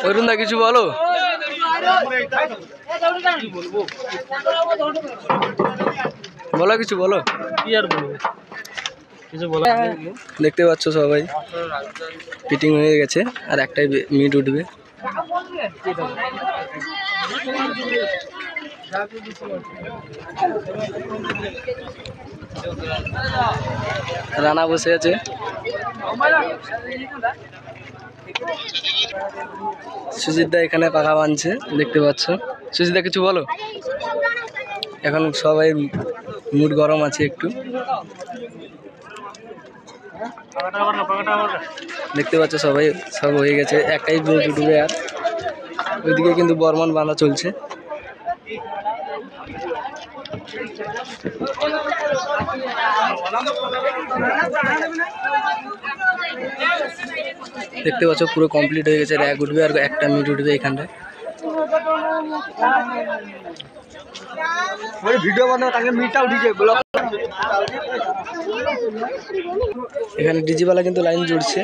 অরুণ দা কিছু বলো। বলো কিছু বলো। কি আর বলবো, কিছু বলো। দেখতে পাচ্ছ সবাই ফিটিং হয়ে গেছে, আর একটাই মিট উঠবে। রানা বসে আছে। সুজিত দা এখানে পাখা বানছে, দেখতে পাচ্ছ। সুজিত দা কিছু বলো। এখন সবাই মুড গরম আছে একটু, দেখতে পাচ্ছ সবাই। সব হয়ে গেছে, একটাই মিট উঠবে। আর ওইদিকে কিন্তু বর্মন বাঁধা চলছে। দেখতে পাচ্ছ পুরো কমপ্লিট হয়ে গেছে। র্যাক উঠবে আর একটা মিট উঠবে এখানটায়। ভিডিও বানাও, তাকে মিটটা উঠিছে। এখানে ডিজিওয়ালা কিন্তু লাইন জুড়ছে,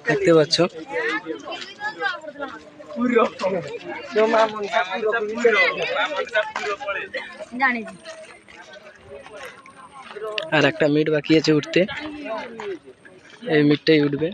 দেখতে পাচ্ছ। আর একটা মিট বাকি আছে উঠতে, এই মিটটাই উঠবে।